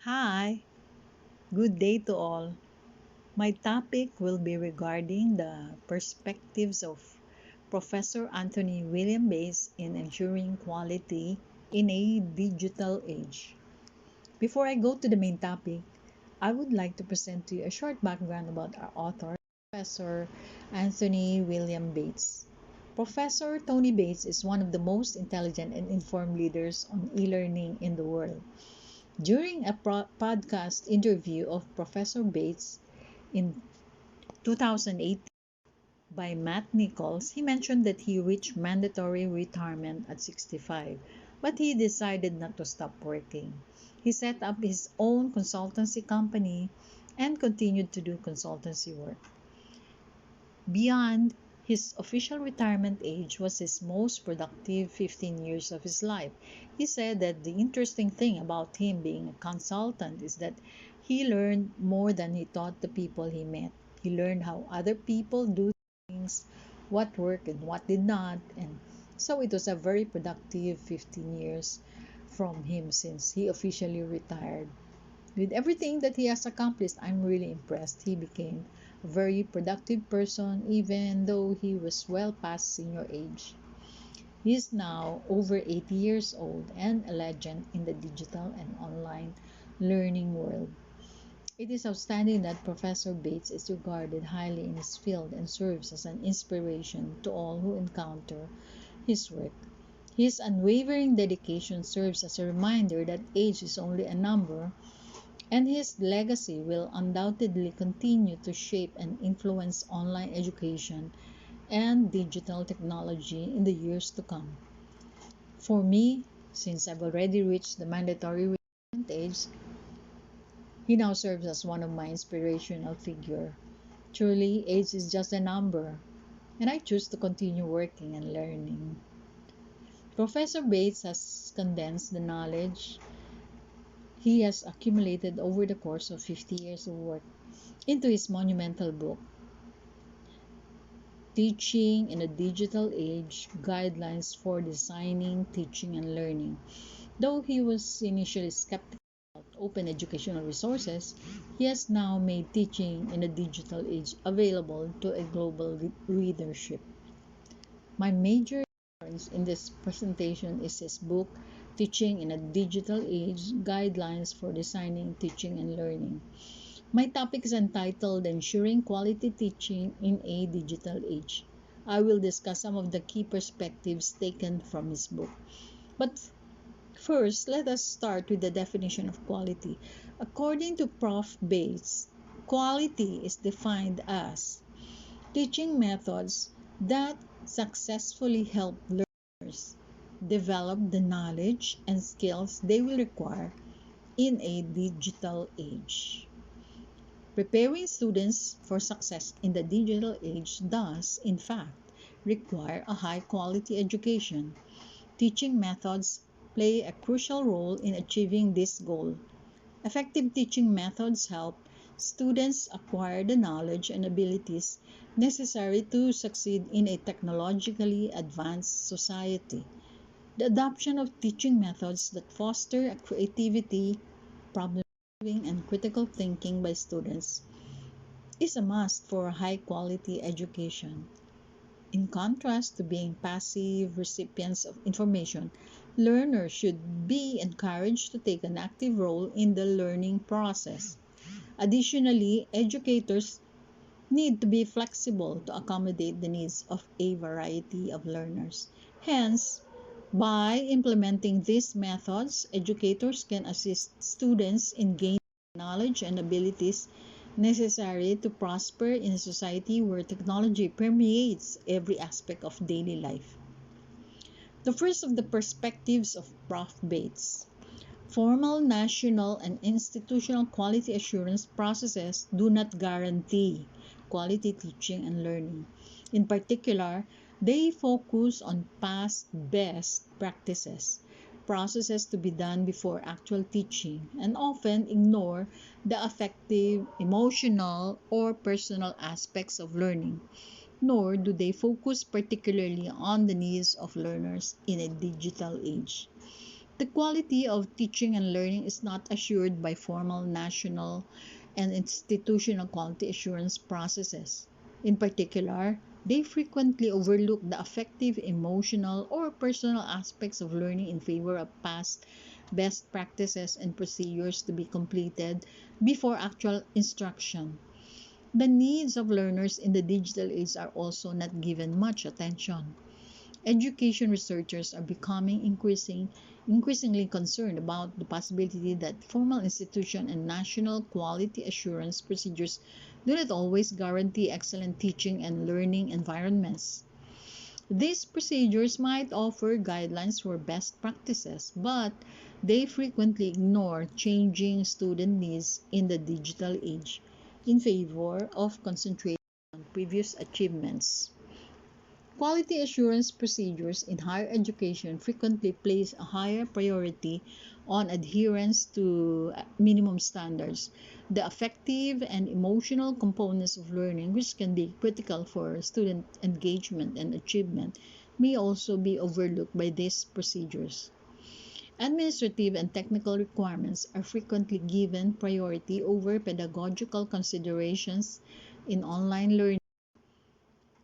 Hi, good day to all. My topic will be regarding the perspectives of Professor Anthony William Bates in ensuring quality in a digital age. Before I go to the main topic, I would like to present to you a short background about our author, Professor Anthony William Bates. Professor Tony Bates is one of the most intelligent and informed leaders on e-learning in the world. During a podcast interview of Professor Bates in 2008 by Matt Nichols, he mentioned that he reached mandatory retirement at 65, but he decided not to stop working. He set up his own consultancy company and continued to do consultancy work. Beyond his official retirement age was his most productive 15 years of his life. He said that the interesting thing about him being a consultant is that he learned more than he taught the people he met. He learned how other people do things, what worked and what did not, and so it was a very productive 15 years from him since he officially retired. With everything that he has accomplished, I'm really impressed. He became a very productive person even though he was well past senior age. He is now over 80 years old and a legend in the digital and online learning world. It is outstanding that Professor Bates is regarded highly in his field and serves as an inspiration to all who encounter his work. His unwavering dedication serves as a reminder that age is only a number, and his legacy will undoubtedly continue to shape and influence online education and digital technology in the years to come. For me, since I've already reached the mandatory retirement age, he now serves as one of my inspirational figure. Truly, age is just a number, and I choose to continue working and learning. Professor Bates has condensed the knowledge he has accumulated over the course of 50 years of work into his monumental book, Teaching in a Digital Age: Guidelines for Designing, Teaching, and Learning. Though he was initially skeptical about open educational resources, he has now made teaching in a digital age available to a global readership. My major reference in this presentation is his book, Teaching in a Digital Age: Guidelines for Designing, Teaching, and Learning. My topic is entitled Ensuring Quality Teaching in a Digital Age. I will discuss some of the key perspectives taken from his book. But first, let us start with the definition of quality. According to Prof. Bates, quality is defined as teaching methods that successfully help learners develop the knowledge and skills they will require in a digital age. Preparing students for success in the digital age does, in fact, require a high-quality education. Teaching methods play a crucial role in achieving this goal. Effective teaching methods help students acquire the knowledge and abilities necessary to succeed in a technologically advanced society. The adoption of teaching methods that foster creativity, problem-solving, and critical thinking by students is a must for a high-quality education. In contrast to being passive recipients of information, learners should be encouraged to take an active role in the learning process. Additionally, educators need to be flexible to accommodate the needs of a variety of learners. Hence, by implementing these methods, educators can assist students in gaining knowledge and abilities necessary to prosper in a society where technology permeates every aspect of daily life. The first of the perspectives of Prof. Bates. Formal national and institutional quality assurance processes do not guarantee quality teaching and learning. In particular, they focus on past best practices, processes to be done before actual teaching, and often ignore the affective, emotional, or personal aspects of learning, nor do they focus particularly on the needs of learners in a digital age. The quality of teaching and learning is not assured by formal national and institutional quality assurance processes. In particular, they frequently overlook the affective, emotional, or personal aspects of learning in favor of past best practices and procedures to be completed before actual instruction. The needs of learners in the digital age are also not given much attention. Education researchers are becoming increasingly concerned about the possibility that formal institution and national quality assurance procedures do not always guarantee excellent teaching and learning environments. These procedures might offer guidelines for best practices, but they frequently ignore changing student needs in the digital age in favor of concentrating on previous achievements. Quality assurance procedures in higher education frequently place a higher priority on adherence to minimum standards. The affective and emotional components of learning, which can be critical for student engagement and achievement, may also be overlooked by these procedures. Administrative and technical requirements are frequently given priority over pedagogical considerations in online learning.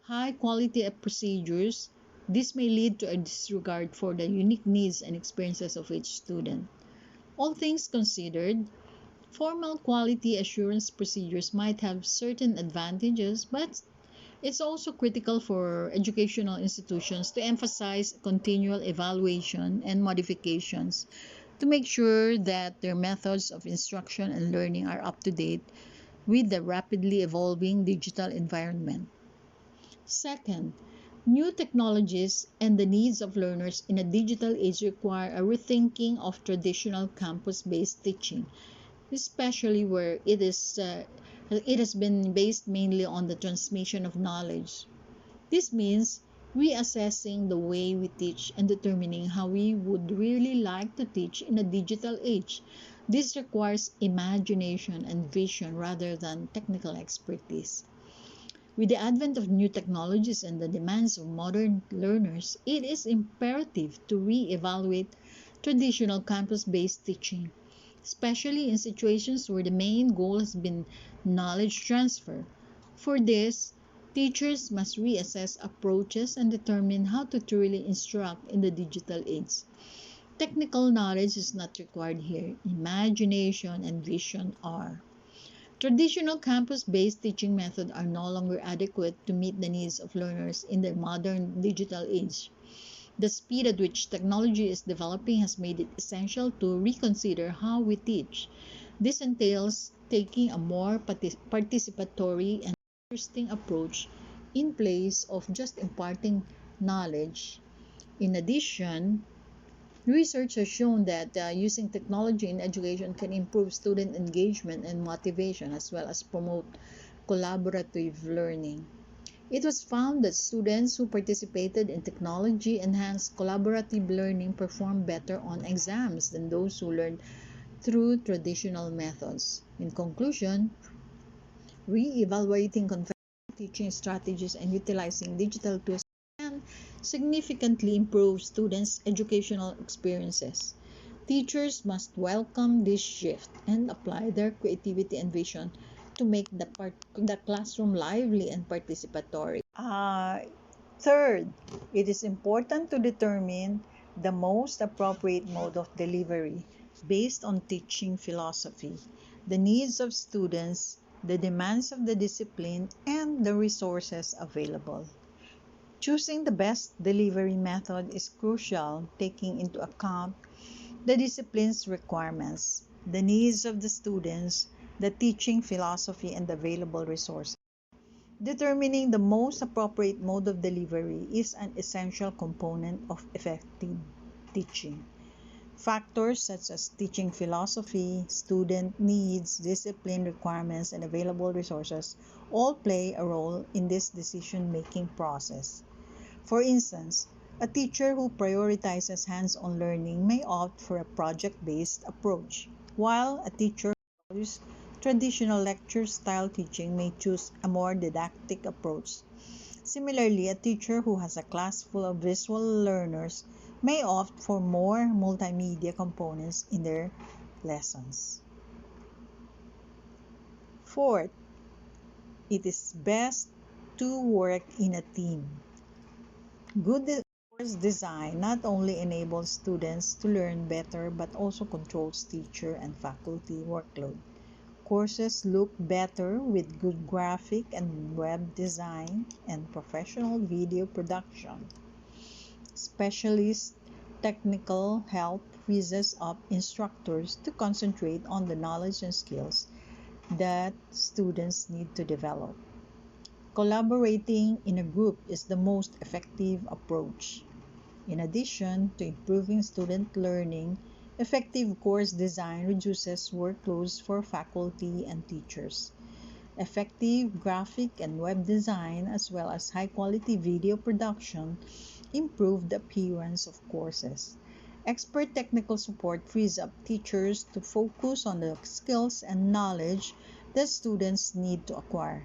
High quality procedures, this may lead to a disregard for the unique needs and experiences of each student. All things considered, formal quality assurance procedures might have certain advantages, but it's also critical for educational institutions to emphasize continual evaluation and modifications to make sure that their methods of instruction and learning are up to date with the rapidly evolving digital environment. Second, new technologies and the needs of learners in a digital age require a rethinking of traditional campus-based teaching, especially where it has been based mainly on the transmission of knowledge. This means reassessing the way we teach and determining how we would really like to teach in a digital age. This requires imagination and vision rather than technical expertise. With the advent of new technologies and the demands of modern learners, it is imperative to re-evaluate traditional campus-based teaching, especially in situations where the main goal has been knowledge transfer. For this, teachers must reassess approaches and determine how to truly instruct in the digital age. Technical knowledge is not required here. Imagination and vision are. Traditional campus-based teaching methods are no longer adequate to meet the needs of learners in the modern digital age. The speed at which technology is developing has made it essential to reconsider how we teach. This entails taking a more participatory and interesting approach in place of just imparting knowledge. In addition, research has shown that using technology in education can improve student engagement and motivation as well as promote collaborative learning. It was found that students who participated in technology-enhanced collaborative learning performed better on exams than those who learned through traditional methods. In conclusion, re-evaluating conventional teaching strategies and utilizing digital tools can significantly improve students' educational experiences. Teachers must welcome this shift and apply their creativity and vision to make the classroom lively and participatory. Third, it is important to determine the most appropriate mode of delivery based on teaching philosophy, the needs of students, the demands of the discipline, and the resources available. Choosing the best delivery method is crucial, taking into account the discipline's requirements, the needs of the students, the teaching philosophy, and the available resources. Determining the most appropriate mode of delivery is an essential component of effective teaching. Factors such as teaching philosophy, student needs, discipline requirements, and available resources all play a role in this decision-making process. For instance, a teacher who prioritizes hands-on learning may opt for a project-based approach, while a teacher who values traditional lecture-style teaching may choose a more didactic approach. Similarly, a teacher who has a class full of visual learners may opt for more multimedia components in their lessons. Fourth, it is best to work in a team. Good course design not only enables students to learn better but also controls teacher and faculty workload. Courses look better with good graphic and web design and professional video production. Specialist technical help frees up instructors to concentrate on the knowledge and skills that students need to develop. Collaborating in a group is the most effective approach. In addition to improving student learning, effective course design reduces workloads for faculty and teachers. Effective graphic and web design, as well as high-quality video production, improve the appearance of courses. Expert technical support frees up teachers to focus on the skills and knowledge that students need to acquire.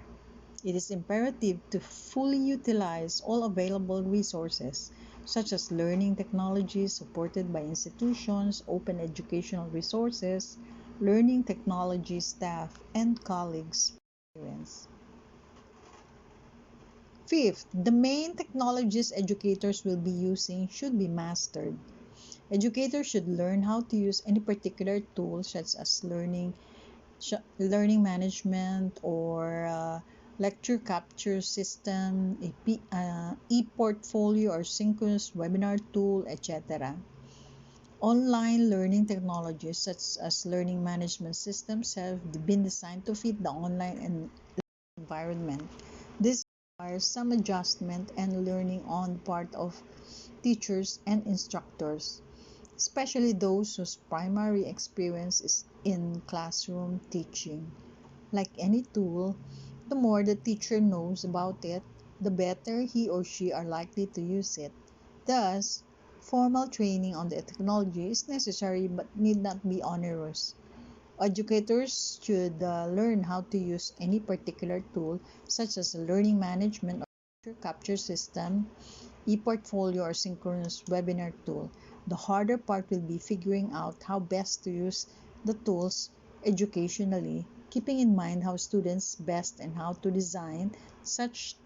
It is imperative to fully utilize all available resources, such as learning technologies supported by institutions, open educational resources, learning technology staff, and colleagues' experience. Fifth, the main technologies educators will be using should be mastered. Educators should learn how to use any particular tool, such as learning management or lecture capture system, e-portfolio or synchronous webinar tool, etc. Online learning technologies such as learning management systems have been designed to fit the online environment. This requires some adjustment and learning on the part of teachers and instructors, especially those whose primary experience is in classroom teaching. Like any tool, the more the teacher knows about it, the better he or she are likely to use it. Thus, formal training on the technology is necessary but need not be onerous. Educators should learn how to use any particular tool, such as a learning management or lecture capture system, e-portfolio, or synchronous webinar tool. The harder part will be figuring out how best to use the tools educationally, keeping in mind how students best and how to design such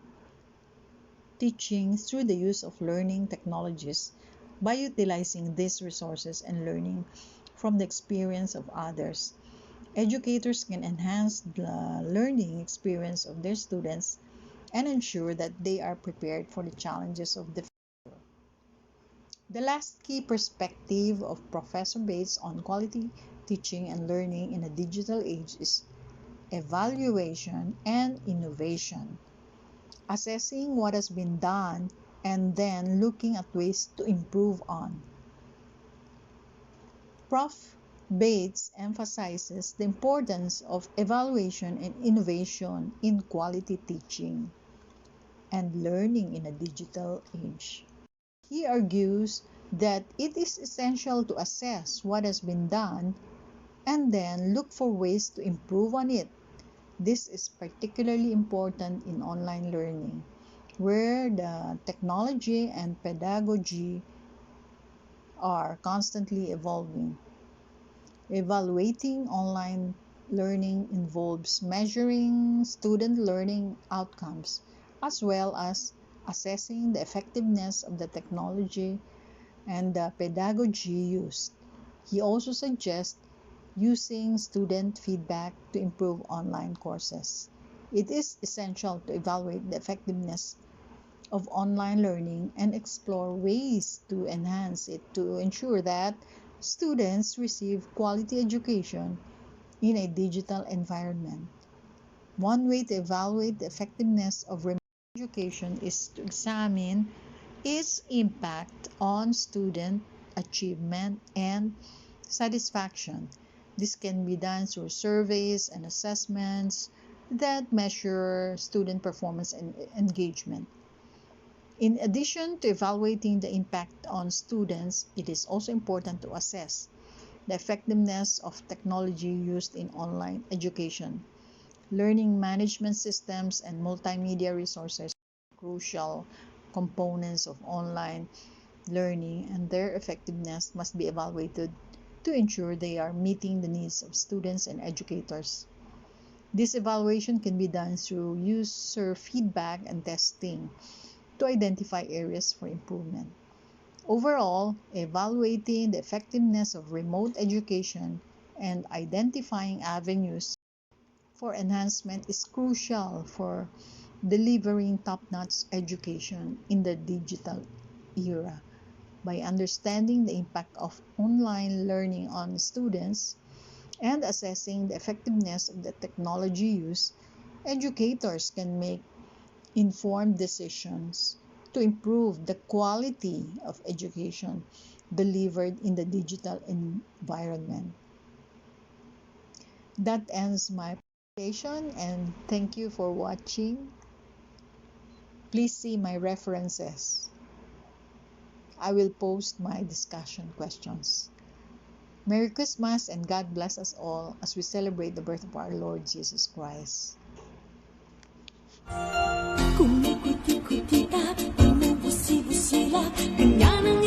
teaching through the use of learning technologies. By utilizing these resources and learning from the experience of others, educators can enhance the learning experience of their students and ensure that they are prepared for the challenges of the future. The last key perspective of Professor Bates on quality teaching and learning in a digital age is evaluation and innovation. Assessing what has been done and then looking at ways to improve on. Prof. Bates emphasizes the importance of evaluation and innovation in quality teaching and learning in a digital age. He argues that it is essential to assess what has been done and then look for ways to improve on it. This is particularly important in online learning, where the technology and pedagogy are constantly evolving. Evaluating online learning involves measuring student learning outcomes, as well as assessing the effectiveness of the technology and the pedagogy used. He also suggests using student feedback to improve online courses. It is essential to evaluate the effectiveness of online learning and explore ways to enhance it to ensure that students receive quality education in a digital environment. One way to evaluate the effectiveness of remote education is to examine its impact on student achievement and satisfaction. This can be done through surveys and assessments that measure student performance and engagement. In addition to evaluating the impact on students, it is also important to assess the effectiveness of technology used in online education. Learning management systems and multimedia resources are crucial components of online learning and their effectiveness must be evaluated to ensure they are meeting the needs of students and educators. This evaluation can be done through user feedback and testing to identify areas for improvement. Overall, evaluating the effectiveness of remote education and identifying avenues for enhancement is crucial for delivering top-notch education in the digital era. By understanding the impact of online learning on students and assessing the effectiveness of the technology used, educators can make informed decisions to improve the quality of education delivered in the digital environment. That ends my presentation, and thank you for watching. Please see my references. I will post my discussion questions. Merry Christmas and God bless us all as we celebrate the birth of our Lord Jesus Christ. Kung may kuti-kuti ka, umubusi-busi la, ganyan ang